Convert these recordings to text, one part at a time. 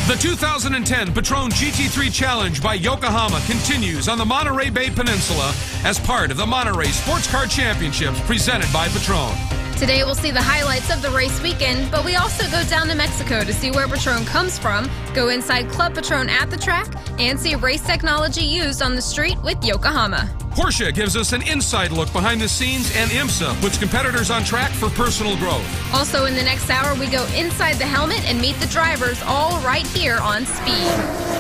The 2010 Patron GT3 Challenge by Yokohama continues on the Monterey Bay Peninsula as part of the Monterey Sports Car Championships presented by Patron. Today we'll see the highlights of the race weekend, but we also go down to Mexico to see where Patron comes from, go inside Club Patron at the track, and see race technology used on the street with Yokohama. Porsche gives us an inside look behind the scenes, and IMSA puts competitors on track for personal growth. Also in the next hour, we go inside the helmet and meet the drivers, all right here on Speed.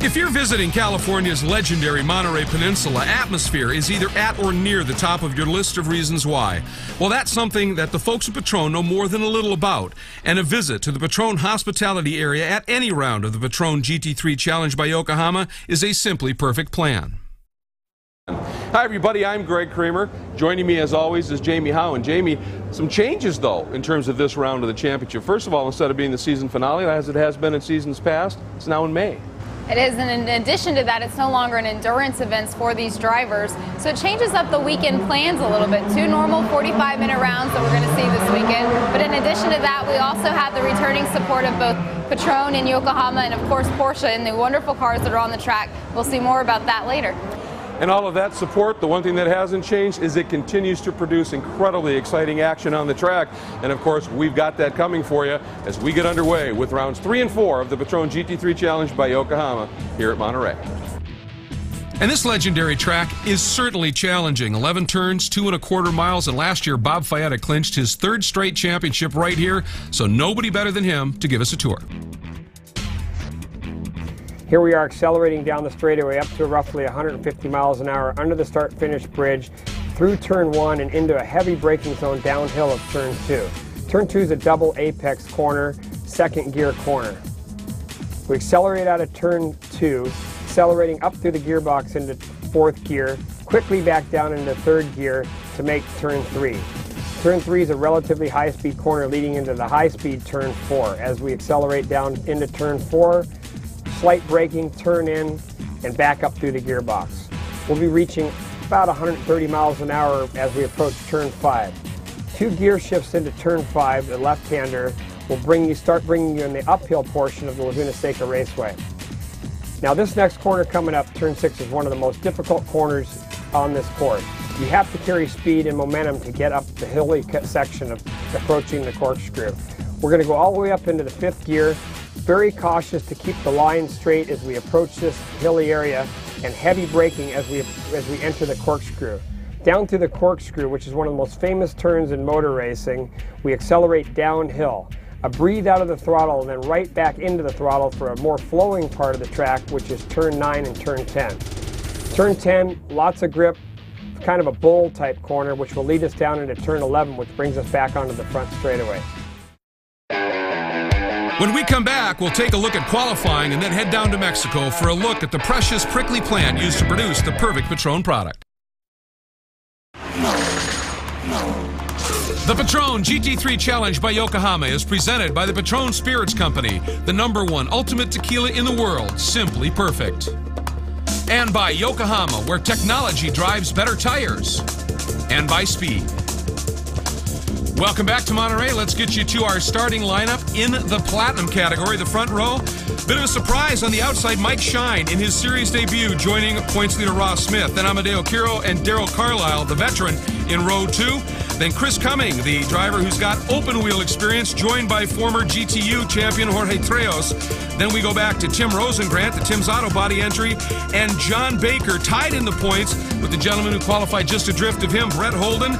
If you're visiting California's legendary Monterey Peninsula, atmosphere is either at or near the top of your list of reasons why. Well, that's something that the folks at Patron know more than a little about, and a visit to the Patron hospitality area at any round of the Patron GT3 Challenge by Yokohama is a simply perfect plan. Hi everybody, I'm Greg Kramer. Joining me as always is Jamie Howe. And Jamie, some changes though in terms of this round of the championship. First of all, instead of being the season finale as it has been in seasons past, it's now in May. It is, and in addition to that, it's no longer an endurance event for these drivers, so it changes up the weekend plans a little bit. Two normal 45-minute rounds that we're going to see this weekend, but in addition to that, we also have the returning support of both Patron and Yokohama, and of course Porsche and the wonderful cars that are on the track. We'll see more about that later. And all of that support, the one thing that hasn't changed is it continues to produce incredibly exciting action on the track. And of course, we've got that coming for you as we get underway with rounds 3 and 4 of the Patron GT3 Challenge by Yokohama here at Monterey. And this legendary track is certainly challenging. 11 turns, 2¼ miles, and last year Bob Fietta clinched his 3rd straight championship right here, so nobody better than him to give us a tour. Here we are accelerating down the straightaway up to roughly 150 miles an hour under the start-finish bridge, through turn 1 and into a heavy braking zone downhill of turn 2. Turn 2 is a double apex corner, second gear corner. We accelerate out of turn 2, accelerating up through the gearbox into 4th gear, quickly back down into 3rd gear to make turn 3. Turn 3 is a relatively high-speed corner leading into the high-speed turn 4. As we accelerate down into turn 4, slight braking, turn in, and back up through the gearbox. We'll be reaching about 130 miles an hour as we approach turn 5. 2 gear shifts into turn 5, the left-hander, will start bringing you in the uphill portion of the Laguna Seca Raceway. Now this next corner coming up, turn 6, is one of the most difficult corners on this course. You have to carry speed and momentum to get up the hilly section of approaching the corkscrew. We're going to go all the way up into the 5th gear, very cautious to keep the line straight as we approach this hilly area, and heavy braking as we enter the corkscrew. Down through the corkscrew, which is one of the most famous turns in motor racing, we accelerate downhill. A breathe out of the throttle and then right back into the throttle for a more flowing part of the track, which is turn 9 and turn 10. Turn 10, lots of grip, kind of a bull type corner, which will lead us down into turn 11, which brings us back onto the front straightaway. When we come back, we'll take a look at qualifying and then head down to Mexico for a look at the precious prickly plant used to produce the perfect Patron product. The Patron GT3 Challenge by Yokohama is presented by the Patron Spirits Company, the #1 ultimate tequila in the world, simply perfect. And by Yokohama, where technology drives better tires. And by Speed. Welcome back to Monterey. Let's get you to our starting lineup in the Platinum category, the front row. Bit of a surprise on the outside, Mike Shine in his series debut, joining points leader Ross Smith, then Amadeo Quiro and Daryl Carlisle, the veteran, in row 2. Then Chris Cumming, the driver who's got open wheel experience, joined by former GTU champion Jorge Treos. Then we go back to Tim Rosengrant, the Tim's Auto Body entry, and John Baker tied in the points with the gentleman who qualified just adrift of him, Brett Holden.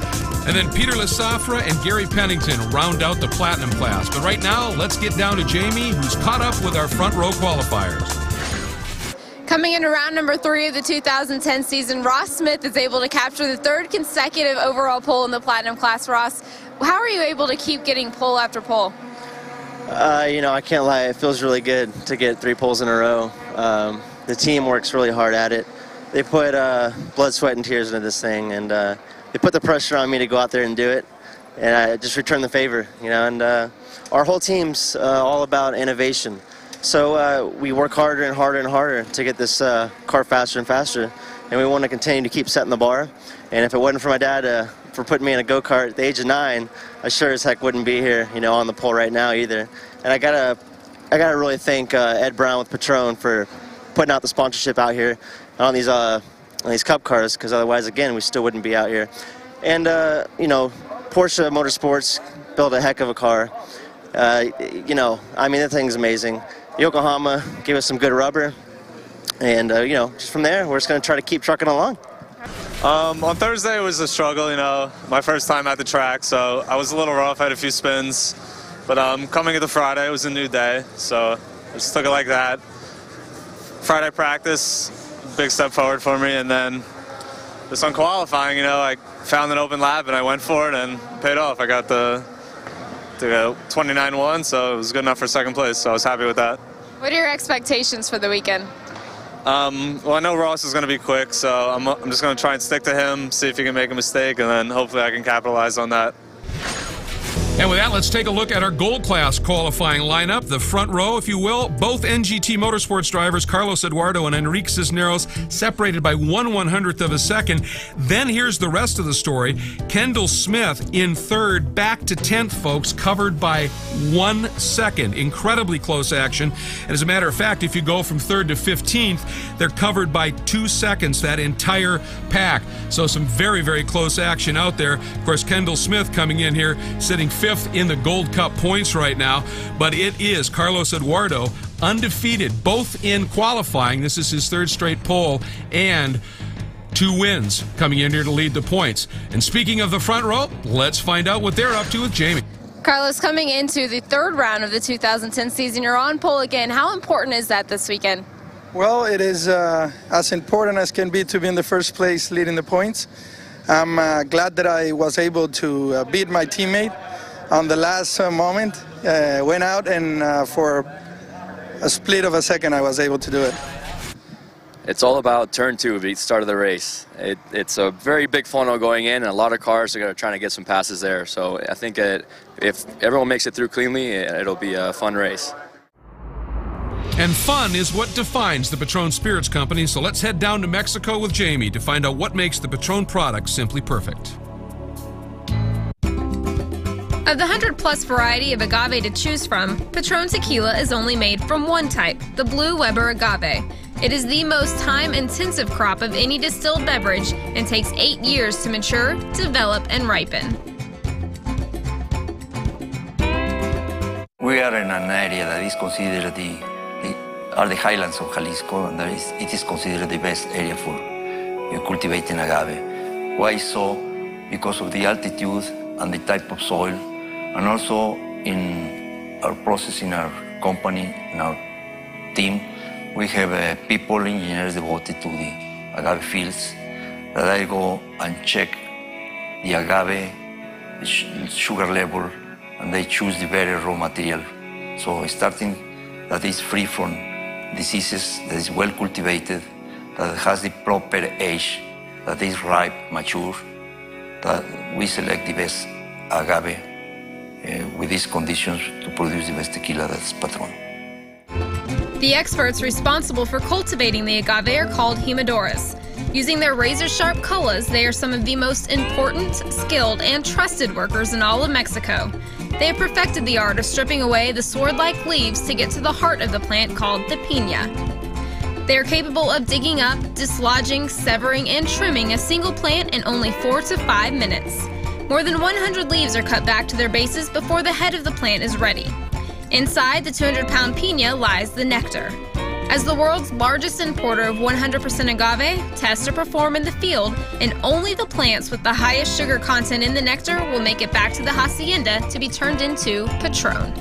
And then Peter Lesafra and Gary Pennington round out the Platinum class. But right now, let's get down to Jamie, who's caught up with our front row qualifiers. Coming into round number 3 of the 2010 season, Ross Smith is able to capture the 3rd consecutive overall pole in the Platinum class. Ross, how are you able to keep getting pole after pole? You know, I can't lie, it feels really good to get 3 poles in a row. The team works really hard at it. They put blood, sweat, and tears into this thing, and they put the pressure on me to go out there and do it, and I just return the favor, you know, and our whole team's all about innovation. So we work harder and harder and harder to get this car faster and faster, and we want to continue to keep setting the bar. And if it wasn't for my dad for putting me in a go-kart at the age of 9, I sure as heck wouldn't be here, you know, on the pole right now either. And I gotta really thank Ed Brown with Patron for putting out the sponsorship out here on these Cup cars, because otherwise, again, we still wouldn't be out here. And you know, Porsche Motorsports built a heck of a car. You know, I mean, that thing's amazing. Yokohama gave us some good rubber, and you know, just from there, we're just going to try to keep trucking along. On Thursday, it was a struggle, you know, my first time at the track, so I was a little rough, I had a few spins, but coming into Friday, it was a new day, so I just took it like that. Friday practice, big step forward for me, and then just on qualifying, you know, I found an open lap and I went for it and paid off. I got the 29-1, so it was good enough for 2nd place, so I was happy with that. What are your expectations for the weekend? Well, I know Ross is going to be quick, so I'm just going to try and stick to him, see if he can make a mistake, and then hopefully I can capitalize on that. And with that, let's take a look at our gold class qualifying lineup. The front row, if you will, both NGT Motorsports drivers, Carlos Eduardo and Enrique Cisneros, separated by 1/100th of a second. Then here's the rest of the story. Kendall Smith in 3rd, back to 10th, folks, covered by 1 second. Incredibly close action. And as a matter of fact, if you go from 3rd to 15th, they're covered by 2 seconds, that entire pack. So some very, very close action out there. Of course, Kendall Smith coming in here, sitting 5th in the Gold Cup points right now, but it is Carlos Eduardo, undefeated both in qualifying. This is his 3rd straight pole and 2 wins, coming in here to lead the points. And speaking of the front row, let's find out what they're up to with Jamie. Carlos, coming into the 3rd round of the 2010 season, you're on pole again. How important is that this weekend? Well, it is as important as can be to be in the 1st place leading the points. I'm glad that I was able to beat my teammate on the last moment. Went out, and for a split of a second I was able to do it. It's all about turn 2, the start of the race. It's a very big funnel going in, and a lot of cars are trying to get some passes there. So I think if everyone makes it through cleanly, it'll be a fun race. And fun is what defines the Patron Spirits Company, so let's head down to Mexico with Jamie to find out what makes the Patron product simply perfect. Of the 100-plus variety of agave to choose from, Patron Tequila is only made from one type, the Blue Weber agave. It is the most time-intensive crop of any distilled beverage and takes 8 years to mature, develop, and ripen. We are in an area that is considered the highlands of Jalisco, and it is considered the best area for cultivating agave. Why so? Because of the altitude and the type of soil, and also in our process, in our company, in our team, we have people, engineers devoted to the agave fields, that I go and check the agave sugar level, and they choose the very raw material. So starting that is free from diseases, that is well cultivated, that has the proper age, that is ripe, mature, that we select the best agave with these conditions to produce the best tequila, that's Patron. The experts responsible for cultivating the agave are called jimadores. Using their razor-sharp colas, they are some of the most important, skilled, and trusted workers in all of Mexico. They have perfected the art of stripping away the sword-like leaves to get to the heart of the plant called the piña. They are capable of digging up, dislodging, severing, and trimming a single plant in only 4 to 5 minutes. More than 100 leaves are cut back to their bases before the head of the plant is ready. Inside the 200-pound piña lies the nectar. As the world's largest importer of 100% agave, tests are performed in the field, and only the plants with the highest sugar content in the nectar will make it back to the hacienda to be turned into Patron.